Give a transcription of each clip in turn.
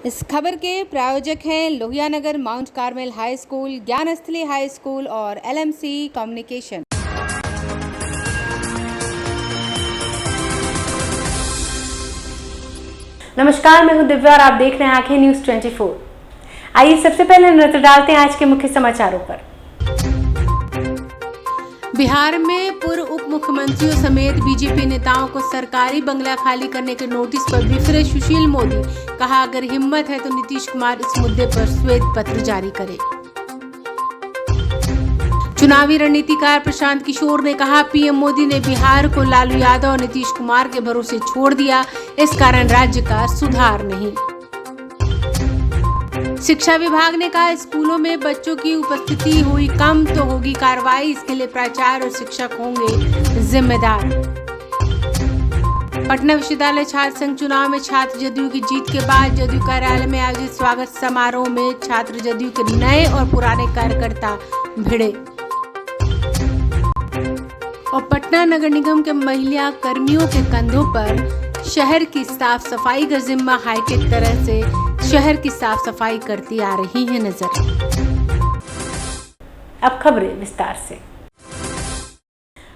इस खबर के प्रायोजक हैं Lohia Nagar Mount Carmel high school, Gyansthali high school और LMC कम्युनिकेशन। नमस्कार, मैं हूं दिव्या और आप देख रहे हैं आंखें न्यूज 24। आइए सबसे पहले नजर डालते हैं आज के मुख्य समाचारों पर। बिहार में पूर्व उप मुख्यमंत्रियों समेत बीजेपी नेताओं को सरकारी बंगला खाली करने के नोटिस पर बिफरे सुशील मोदी। कहा, अगर हिम्मत है तो नीतीश कुमार इस मुद्दे पर श्वेत पत्र जारी करें। चुनावी रणनीतिकार प्रशांत किशोर ने कहा, पीएम मोदी ने बिहार को लालू यादव और नीतीश कुमार के भरोसे छोड़ दिया, इस कारण राज्य का सुधार नहीं। शिक्षा विभाग ने कहा, स्कूलों में बच्चों की उपस्थिति हुई कम तो होगी कार्रवाई, इसके लिए प्राचार्य और शिक्षक होंगे जिम्मेदार। पटना विश्वविद्यालय छात्र संघ चुनाव में छात्र जदयू की जीत के बाद जदयू कार्यालय में आयोजित स्वागत समारोह में छात्र जदयू के नए और पुराने कार्यकर्ता भिड़े। और पटना नगर निगम के महिला कर्मियों के कंधों पर शहर की साफ सफाई का जिम्मा हाईटेक तरह से शहर की साफ सफाई करती आ रही है नजर। अब खबरें विस्तार से।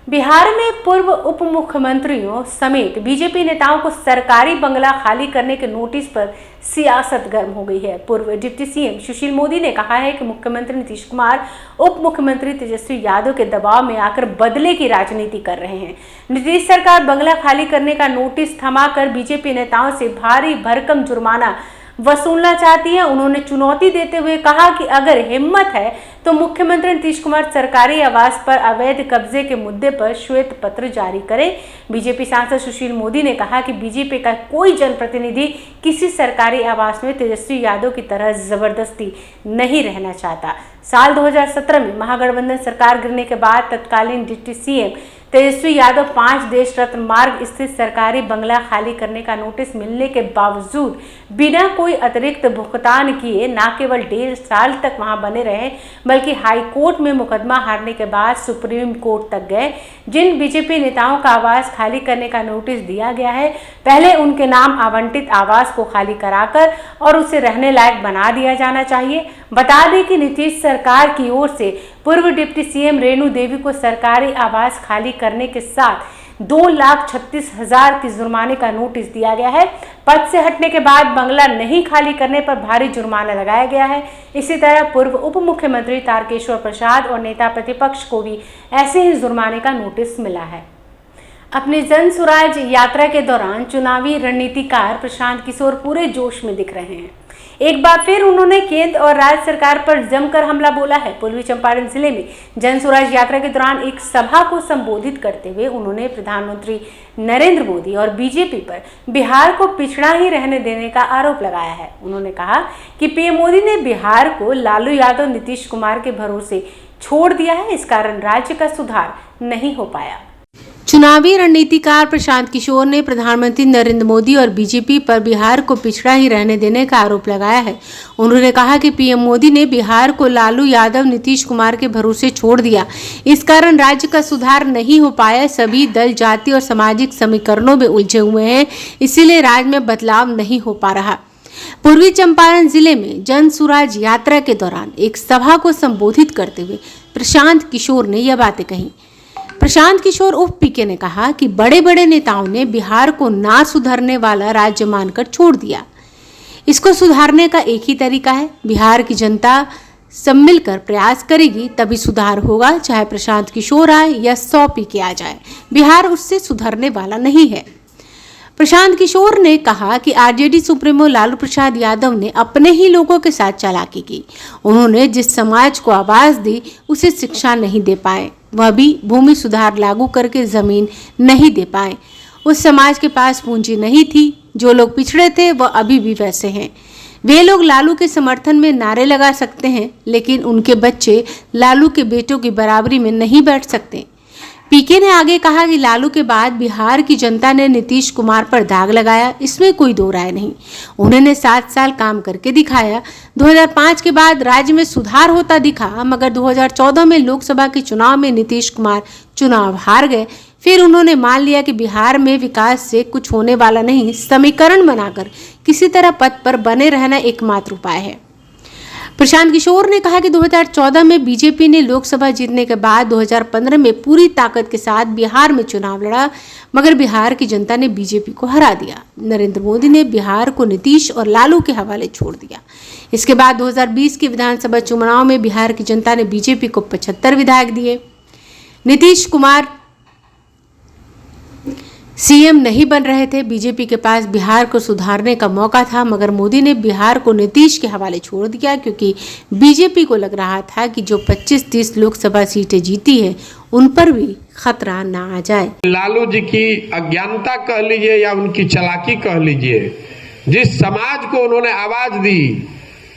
बिहार में पूर्व उप मुख्यमंत्रियों समेत बीजेपी नेताओं को सरकारी बंगला खाली करने के नोटिस पर सियासत गर्म हो गई है। पूर्व डिप्टी सीएम सुशील मोदी ने कहा है कि मुख्यमंत्री नीतीश कुमार उप मुख्यमंत्री तेजस्वी यादव के दबाव में आकर बदले की राजनीति कर रहे हैं। नीतीश सरकार बंगला खाली करने का नोटिस थमाकर बीजेपी नेताओं से भारी भरकम जुर्माना वसूलना चाहती है। उन्होंने चुनौती देते हुए कहा कि अगर हिम्मत है तो मुख्यमंत्री नीतीश कुमार सरकारी आवास पर अवैध कब्जे के मुद्दे पर श्वेत पत्र जारी करें। बीजेपी सांसद सुशील मोदी ने कहा कि बीजेपी का कोई जनप्रतिनिधि किसी सरकारी आवास में तेजस्वी यादव की तरह जबरदस्ती नहीं रहना चाहता। साल 2017 में महागठबंधन सरकार गिरने के बाद तत्कालीन डिप्टी सीएम तेजस्वी यादव 5 देश रत्न मार्ग स्थित सरकारी बंगला खाली करने का नोटिस मिलने के बावजूद बिना कोई अतिरिक्त भुगतान किए न केवल 1.5 साल तक वहां बने रहे, बल्कि हाई कोर्ट में मुकदमा हारने के बाद सुप्रीम कोर्ट तक गए। जिन बीजेपी नेताओं का आवास खाली करने का नोटिस दिया गया है, पहले उनके नाम आवंटित आवास को खाली कराकर और उसे रहने लायक बना दिया जाना चाहिए। बता दें कि नीतीश सरकार की ओर से पूर्व डिप्टी सीएम रेणु देवी को सरकारी आवास खाली करने के साथ 2,36,000 की जुर्माने का नोटिस दिया गया है। पद से हटने के बाद बंगला नहीं खाली करने पर भारी जुर्माना लगाया गया है। इसी तरह पूर्व उप मुख्यमंत्री तारकेश्वर प्रसाद और नेता प्रतिपक्ष को भी ऐसे ही जुर्माने का नोटिस मिला है। अपनी जन स्वराज यात्रा के दौरान चुनावी रणनीतिकार प्रशांत किशोर पूरे जोश में दिख रहे हैं। एक बार फिर उन्होंने केंद्र और राज्य सरकार पर जमकर हमला बोला है। पूर्वी चंपारण जिले में जन स्वराज यात्रा के दौरान एक सभा को संबोधित करते हुए उन्होंने प्रधानमंत्री नरेंद्र मोदी और बीजेपी पर बिहार को पिछड़ा ही रहने देने का आरोप लगाया है। उन्होंने कहा कि पीएम मोदी ने बिहार को लालू यादव नीतीश कुमार के भरोसे छोड़ दिया है, इस कारण राज्य का सुधार नहीं हो पाया। चुनावी रणनीतिकार प्रशांत किशोर ने प्रधानमंत्री नरेंद्र मोदी और बीजेपी पर बिहार को पिछड़ा ही रहने देने का आरोप लगाया है। उन्होंने कहा कि पीएम मोदी ने बिहार को लालू यादव नीतीश कुमार के भरोसे छोड़ दिया, इस कारण राज्य का सुधार नहीं हो पाया। सभी दल जाति और सामाजिक समीकरणों में उलझे हुए हैं, इसीलिए राज्य में बदलाव नहीं हो पा रहा। पूर्वी चंपारण जिले में जन स्वराज यात्रा के दौरान एक सभा को संबोधित करते हुए प्रशांत किशोर ने यह बातें कही। प्रशांत किशोर उर्फ पीके ने कहा कि बड़े बड़े नेताओं ने बिहार को ना सुधरने वाला राज्य मानकर छोड़ दिया। इसको सुधारने का एक ही तरीका है, बिहार की जनता सब मिलकर प्रयास करेगी तभी सुधार होगा, चाहे प्रशांत किशोर आए या 100 पीके आ जाए, बिहार उससे सुधरने वाला नहीं है। प्रशांत किशोर ने कहा कि आरजेडी सुप्रीमो लालू प्रसाद यादव ने अपने ही लोगों के साथ चालाकी की। उन्होंने जिस समाज को आवाज दी उसे शिक्षा नहीं दे पाए, वह भी भूमि सुधार लागू करके जमीन नहीं दे पाए। उस समाज के पास पूंजी नहीं थी। जो लोग पिछड़े थे वह अभी भी वैसे हैं। वे लोग लालू के समर्थन में नारे लगा सकते हैं, लेकिन उनके बच्चे लालू के बेटों की बराबरी में नहीं बैठ सकते। पीके ने आगे कहा कि लालू के बाद बिहार की जनता ने नीतीश कुमार पर दाग लगाया, इसमें कोई दो राय नहीं। उन्होंने 7 साल काम करके दिखाया। 2005 के बाद राज्य में सुधार होता दिखा, मगर 2014 में लोकसभा के चुनाव में नीतीश कुमार चुनाव हार गए। फिर उन्होंने मान लिया कि बिहार में विकास से कुछ होने वाला नहीं, समीकरण बनाकर किसी तरह पद पर बने रहना एकमात्र उपाय है। प्रशांत किशोर ने कहा कि 2014 में बीजेपी ने लोकसभा जीतने के बाद 2015 में पूरी ताकत के साथ बिहार में चुनाव लड़ा, मगर बिहार की जनता ने बीजेपी को हरा दिया। नरेंद्र मोदी ने बिहार को नीतीश और लालू के हवाले छोड़ दिया। इसके बाद 2020 के विधानसभा चुनाव में बिहार की जनता ने बीजेपी को 75 विधायक दिए। नीतीश कुमार सीएम नहीं बन रहे थे। बीजेपी के पास बिहार को सुधारने का मौका था, मगर मोदी ने बिहार को नीतीश के हवाले छोड़ दिया, क्योंकि बीजेपी को लग रहा था कि जो 25-30 लोकसभा सीटें जीती है उन पर भी खतरा ना आ जाए। लालू जी की अज्ञानता कह लीजिए या उनकी चालाकी कह लीजिए, जिस समाज को उन्होंने आवाज दी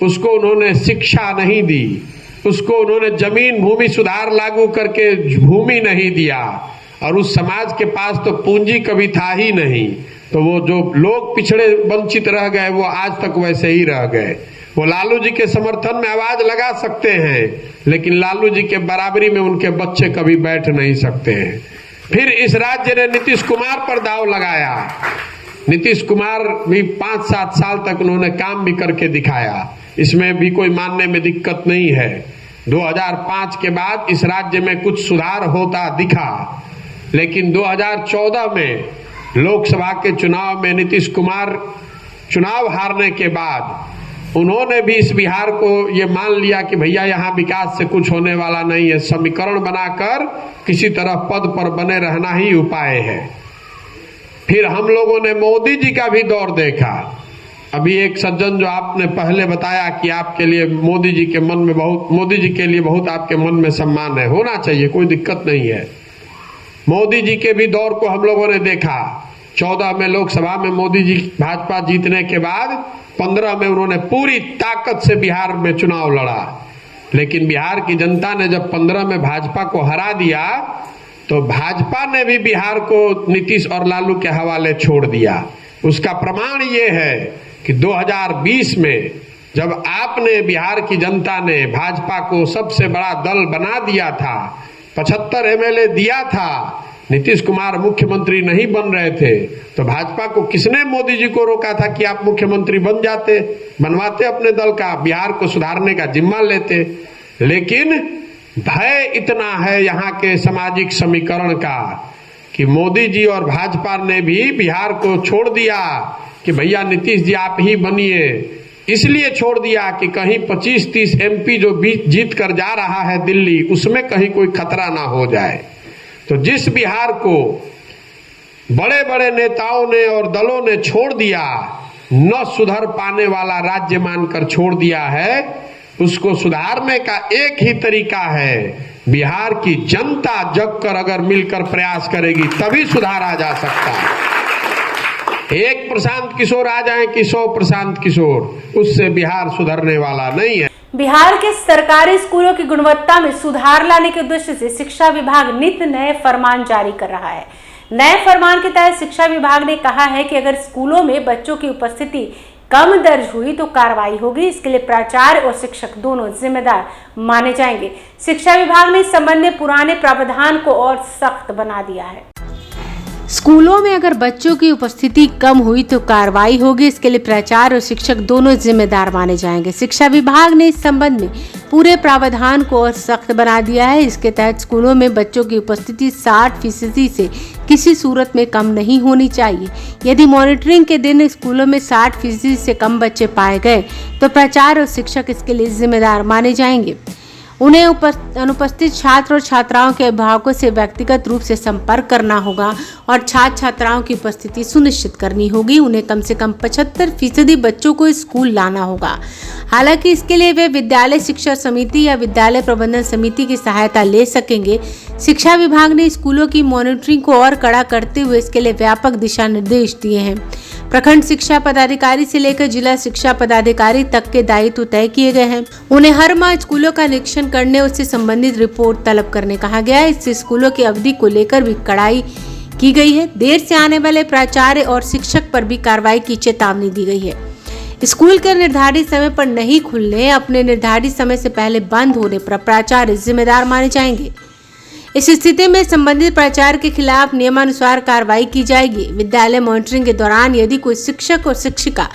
उसको उन्होंने शिक्षा नहीं दी, उसको उन्होंने जमीन भूमि सुधार लागू करके भूमि नहीं दिया, और उस समाज के पास तो पूंजी कभी था ही नहीं। तो वो जो लोग पिछड़े वंचित रह गए वो आज तक वैसे ही रह गए। वो लालू जी के समर्थन में आवाज लगा सकते हैं, लेकिन लालू जी के बराबरी में उनके बच्चे कभी बैठ नहीं सकते हैं। फिर इस राज्य ने नीतीश कुमार पर दाव लगाया। नीतीश कुमार भी 5-7 साल तक उन्होंने काम भी करके दिखाया, इसमें भी कोई मानने में दिक्कत नहीं है। 2005 के बाद इस राज्य में कुछ सुधार होता दिखा, लेकिन 2014 में लोकसभा के चुनाव में नीतीश कुमार चुनाव हारने के बाद उन्होंने भी इस बिहार को ये मान लिया कि भैया यहाँ विकास से कुछ होने वाला नहीं है, समीकरण बनाकर किसी तरह पद पर बने रहना ही उपाय है। फिर हम लोगों ने मोदी जी का भी दौर देखा। अभी एक सज्जन जो आपने पहले बताया कि आपके लिए मोदी जी के लिए बहुत आपके मन में सम्मान है, होना चाहिए, कोई दिक्कत नहीं है। मोदी जी के भी दौर को हम लोगों ने देखा। 14 में लोकसभा में मोदी जी भाजपा जीतने के बाद 15 में उन्होंने पूरी ताकत से बिहार में चुनाव लड़ा, लेकिन बिहार की जनता ने जब 15 में भाजपा को हरा दिया तो भाजपा ने भी बिहार को नीतीश और लालू के हवाले छोड़ दिया। उसका प्रमाण ये है कि 2020 में जब आपने बिहार की जनता ने भाजपा को सबसे बड़ा दल बना दिया था, 75 एमएलए दिया था, नीतीश कुमार मुख्यमंत्री नहीं बन रहे थे, तो भाजपा को किसने मोदी जी को रोका था कि आप मुख्यमंत्री बन जाते, बनवाते अपने दल का, बिहार को सुधारने का जिम्मा लेते। लेकिन भय इतना है यहाँ के सामाजिक समीकरण का कि मोदी जी और भाजपा ने भी बिहार को छोड़ दिया कि भैया नीतीश जी आप ही बनिए। इसलिए छोड़ दिया कि कहीं 25-30 एमपी जो जीत कर जा रहा है दिल्ली, उसमें कहीं कोई खतरा ना हो जाए। तो जिस बिहार को बड़े बड़े नेताओं ने और दलों ने छोड़ दिया, न सुधर पाने वाला राज्य मानकर छोड़ दिया है, उसको सुधारने का एक ही तरीका है, बिहार की जनता जग कर अगर मिलकर प्रयास करेगी तभी सुधार आ जा सकता है। एक प्रशांत किशोर आ जाए कि 100 प्रशांत किशोर, उससे बिहार सुधरने वाला नहीं है। बिहार के सरकारी स्कूलों की गुणवत्ता में सुधार लाने के उद्देश्य से शिक्षा विभाग नित्य नए फरमान जारी कर रहा है। नए फरमान के तहत शिक्षा विभाग ने कहा है कि अगर स्कूलों में बच्चों की उपस्थिति कम दर्ज हुई तो कार्रवाई होगी। इसके लिए प्राचार्य और शिक्षक दोनों जिम्मेदार माने जाएंगे। शिक्षा विभाग ने इस संबंध में पुराने प्रावधान को और सख्त बना दिया है। स्कूलों में अगर बच्चों की उपस्थिति कम हुई तो कार्रवाई होगी। इसके लिए प्राचार्य और शिक्षक दोनों जिम्मेदार माने जाएंगे। शिक्षा विभाग ने इस संबंध में पूरे प्रावधान को और सख्त बना दिया है। इसके तहत स्कूलों में बच्चों की उपस्थिति 60% से किसी सूरत में कम नहीं होनी चाहिए। यदि मॉनिटरिंग के दिन स्कूलों में 60% से कम बच्चे पाए गए तो प्राचार्य और शिक्षक इसके लिए जिम्मेदार माने जाएंगे। उन्हें अनुपस्थित छात्र और छात्राओं के अभिभावकों से व्यक्तिगत रूप से संपर्क करना होगा और छात्र छात्राओं की उपस्थिति सुनिश्चित करनी होगी। उन्हें कम से कम 75% बच्चों को स्कूल लाना होगा। हालांकि इसके लिए वे विद्यालय शिक्षा समिति या विद्यालय प्रबंधन समिति की सहायता ले सकेंगे। शिक्षा विभाग ने स्कूलों की मॉनिटरिंग को और कड़ा करते हुए इसके लिए व्यापक दिशा निर्देश दिए हैं। प्रखंड शिक्षा पदाधिकारी से लेकर जिला शिक्षा पदाधिकारी तक के दायित्व तय किए गए हैं। उन्हें हर माह स्कूलों का निरीक्षण करने और उससे संबंधित रिपोर्ट तलब करने कहा गया है। इससे स्कूलों की अवधि को लेकर भी कड़ाई की गई है। देर से आने वाले प्राचार्य और शिक्षक पर भी कार्रवाई की चेतावनी दी गई है। स्कूल के निर्धारित समय पर नहीं खुलने, अपने निर्धारित समय से पहले बंद होने पर प्राचार्य जिम्मेदार माने जाएंगे। इस स्थिति में संबंधित प्राचार्य के खिलाफ नियमानुसार कार्रवाई की जाएगी। विद्यालय मॉनिटरिंग के दौरान यदि कोई शिक्षक और शिक्षिका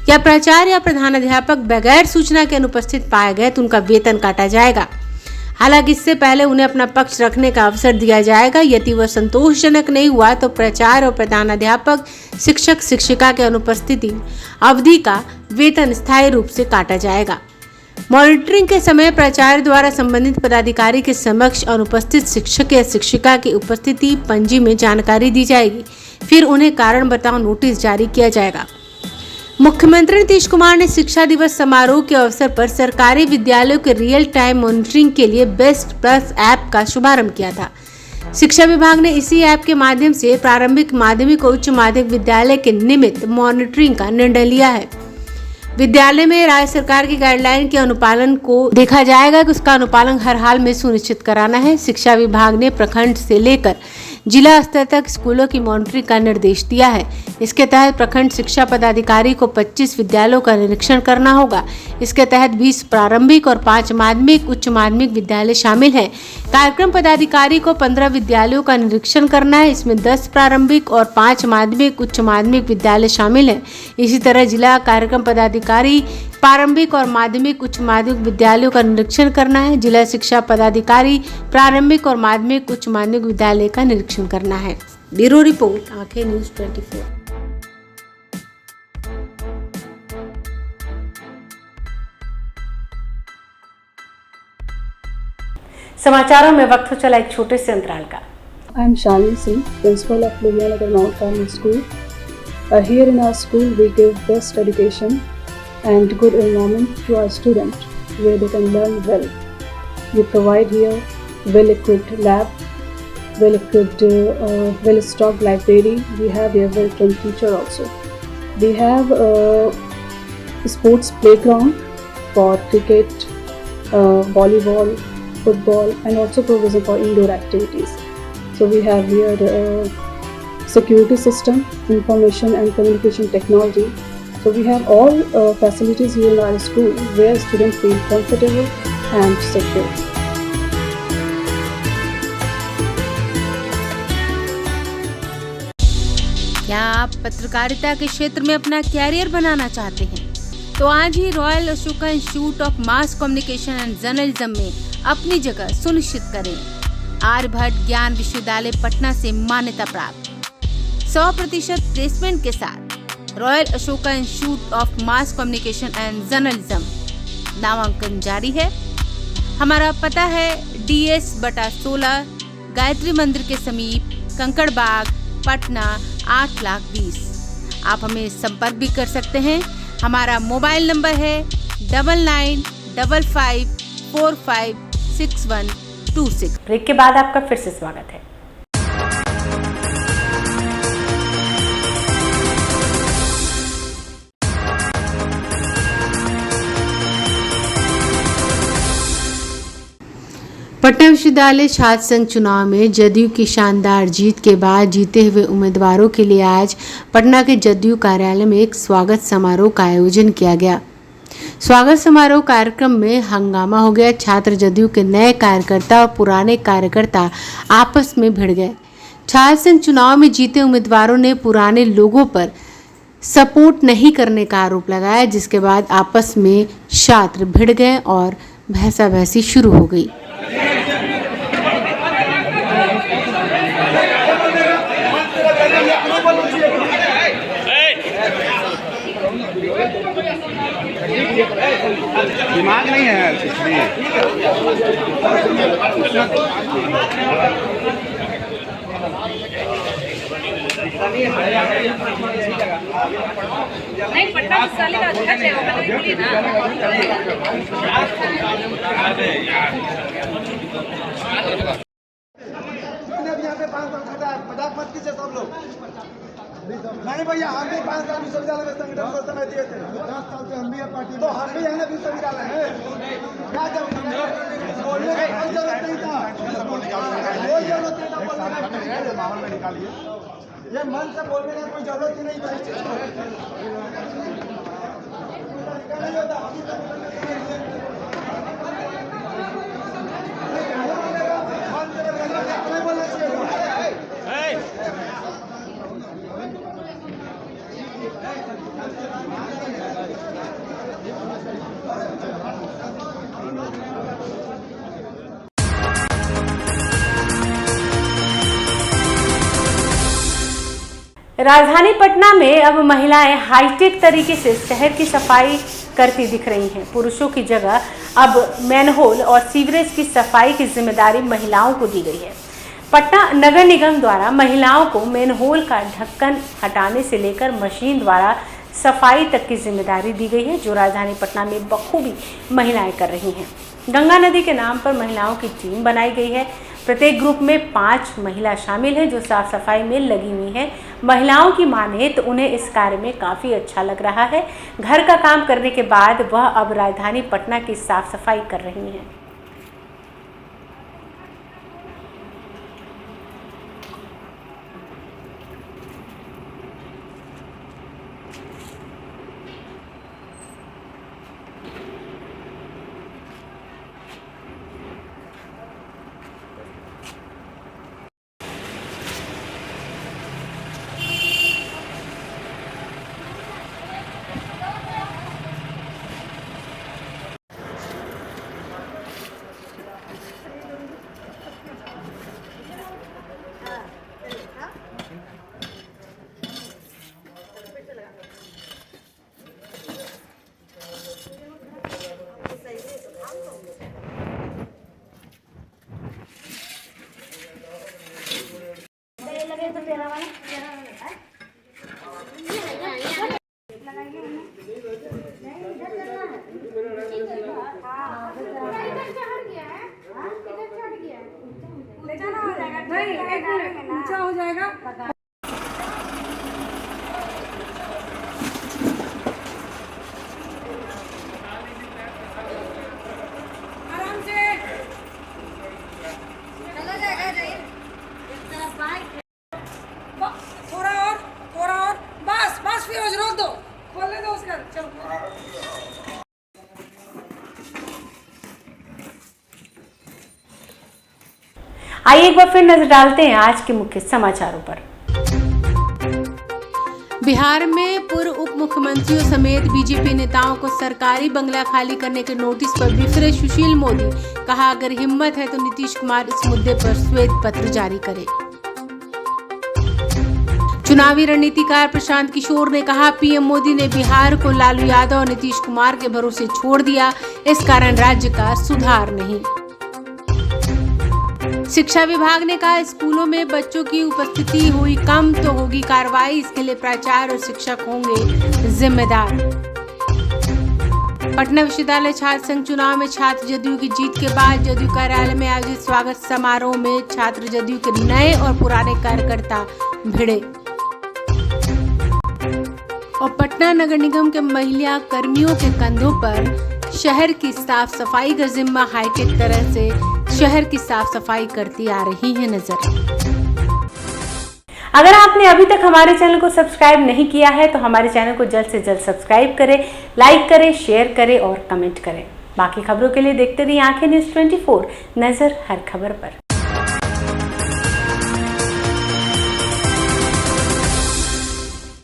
या प्राचार्य या प्रधानाध्यापक बगैर सूचना के अनुपस्थित पाए गए तो उनका वेतन काटा जाएगा। हालांकि इससे पहले उन्हें अपना पक्ष रखने का अवसर दिया जाएगा। यदि वह संतोषजनक नहीं हुआ तो प्राचार्य और प्रधानाध्यापक शिक्षक शिक्षिका के अनुपस्थिति अवधि का वेतन स्थायी रूप से काटा जाएगा। मॉनिटरिंग के समय प्राचार्य द्वारा संबंधित पदाधिकारी के समक्ष अनुपस्थित शिक्षक या शिक्षिका की उपस्थिति पंजी में जानकारी दी जाएगी। फिर उन्हें कारण बताओ नोटिस जारी किया जाएगा। मुख्यमंत्री नीतीश कुमार ने शिक्षा दिवस समारोह के अवसर पर सरकारी विद्यालयों के रियल टाइम मॉनिटरिंग के लिए बेस्ट प्लस ऐप का शुभारंभ किया था। शिक्षा विभाग ने इसी ऐप के माध्यम से प्रारंभिक, माध्यमिक और उच्च माध्यमिक विद्यालय के नियमित मॉनिटरिंग का निर्णय लिया है। विद्यालय में राज्य सरकार की गाइडलाइन के अनुपालन को देखा जाएगा कि उसका अनुपालन हर हाल में सुनिश्चित कराना है। शिक्षा विभाग ने प्रखंड से लेकर जिला स्तर तक स्कूलों की मॉनिटरिंग का निर्देश दिया है। इसके तहत प्रखंड शिक्षा पदाधिकारी को 25 विद्यालयों का निरीक्षण करना होगा। इसके तहत 20 प्रारंभिक और 5 माध्यमिक उच्च माध्यमिक विद्यालय शामिल हैं। कार्यक्रम पदाधिकारी को 15 विद्यालयों का निरीक्षण करना है। इसमें 10 प्रारंभिक और 5 माध्यमिक उच्च माध्यमिक विद्यालय शामिल हैं। इसी तरह जिला कार्यक्रम पदाधिकारी प्रारंभिक और माध्यमिक उच्च माध्यमिक विद्यालयों का निरीक्षण करना है। जिला शिक्षा पदाधिकारी प्रारंभिक और माध्यमिक उच्च माध्यमिक विद्यालय का निरीक्षण करना है। ब्यूरो रिपोर्ट, आंखें न्यूज़ 24। समाचारों में वक्त हो चला एक छोटे से अंतराल का। I am Shalini Singh, principal of Lulianagar Mount Carmel School. Here in our school, we give best education and good environment to our students where they can learn well. We provide here well-equipped lab, well-equipped, well-stocked library. We have here well-trained teacher also. We have a sports playground for cricket, volleyball, football, and also provision for indoor activities. So we have here security system, information and communication technology. So we have all facilities here in our school where students feel comfortable and secure. क्या आप पत्रकारिता के क्षेत्र में अपना career बनाना चाहते हैं? तो आज ही royal Ashoka institute of mass communication and journalism में अपनी जगह सुनिश्चित करें। आर्यभट्ट ज्ञान विश्वविद्यालय पटना से मान्यता प्राप्त 100% प्लेसमेंट के साथ royal Ashoka institute of mass communication and journalism नामांकन जारी है। हमारा पता है DS/16 गायत्री मंदिर के समीप, कंकड़ बाग, पटना 8,20,000। आप हमें संपर्क भी कर सकते हैं। हमारा मोबाइल नंबर है 9955456126। ब्रेक के बाद आपका फिर से स्वागत है। पटना विश्वविद्यालय छात्र संघ चुनाव में जदयू की शानदार जीत के बाद जीते हुए उम्मीदवारों के लिए आज पटना के जदयू कार्यालय में एक स्वागत समारोह का आयोजन किया गया। स्वागत समारोह कार्यक्रम में हंगामा हो गया। छात्र जदयू के नए कार्यकर्ता और पुराने कार्यकर्ता आपस में भिड़ गए। छात्र संघ चुनाव में जीते उम्मीदवारों ने पुराने लोगों पर सपोर्ट नहीं करने का आरोप लगाया, जिसके बाद आपस में छात्र भिड़ गए और बहसाबहसी शुरू हो गई। दिमाग नहीं है नहीं, पटना साली का अध्यक्ष है, वो बोलिए ना। मजाक मत कीजिए सब लोग। नहीं भैया, हम भी 5 साल विश्वविद्यालय में संगठन को समय दिए थे। 10 साल से हम भी पार्टी, तो हम भी यहाँ ना विश्वविद्यालय है। क्या बोलने का कोई जरूरत नहीं था, कोई जरूरत नहीं था बोलने का। माहौल में निकालिए, ये मन से बोलने का कोई जरूरत ही नहीं था। इस चीज को राजधानी पटना में अब महिलाएं हाईटेक तरीके से शहर की सफाई करती दिख रही हैं। पुरुषों की जगह अब मैनहोल और सीवरेज की सफाई की जिम्मेदारी महिलाओं को दी गई है। पटना नगर निगम द्वारा महिलाओं को मैनहोल का ढक्कन हटाने से लेकर मशीन द्वारा सफाई तक की जिम्मेदारी दी गई है, जो राजधानी पटना में बखूबी महिलाएं कर रही हैं। गंगा नदी के नाम पर महिलाओं की टीम बनाई गई है। प्रत्येक ग्रुप में 5 महिला शामिल हैं जो साफ सफाई में लगी हुई हैं। महिलाओं की माने तो उन्हें इस कार्य में काफ़ी अच्छा लग रहा है। घर का काम करने के बाद वह अब राजधानी पटना की साफ सफाई कर रही हैं। ऊंचा हो जाएगा। आराम से चला जाएगा, जाइए थोड़ा और बस फिरोज रोक दो, खोलने दो उसका। चलो आइए एक बार फिर नजर डालते हैं आज के मुख्य समाचारों पर। बिहार में पूर्व उप मुख्यमंत्रियों समेत बीजेपी नेताओं को सरकारी बंगला खाली करने के नोटिस पर बिफरे सुशील मोदी। कहा, अगर हिम्मत है तो नीतीश कुमार इस मुद्दे पर श्वेत पत्र जारी करे। चुनावी रणनीतिकार प्रशांत किशोर ने कहा, पीएम मोदी ने बिहार को लालू यादव और नीतीश कुमार के भरोसे छोड़ दिया, इस कारण राज्य का सुधार नहीं। शिक्षा विभाग ने कहा, स्कूलों में बच्चों की उपस्थिति हुई कम तो होगी कार्रवाई, इसके लिए प्राचार्य और शिक्षक होंगे जिम्मेदार। पटना विश्वविद्यालय छात्र संघ चुनाव में छात्र जदयू की जीत के बाद जदयू कार्यालय में आयोजित स्वागत समारोह में छात्र जदयू के नए और पुराने कार्यकर्ता भिड़े और पटना नगर निगम के महिला कर्मियों के कंधों पर शहर की साफ सफाई का जिम्मा हाईटेक तरह से शहर की साफ सफाई करती आ रही है नजर। अगर आपने अभी तक हमारे चैनल को सब्सक्राइब नहीं किया है तो हमारे चैनल को जल्द से जल्द सब्सक्राइब करें, लाइक करें, शेयर करें और कमेंट करें। बाकी खबरों के लिए देखते रहिए आंखें न्यूज़ 24, नजर हर खबर पर।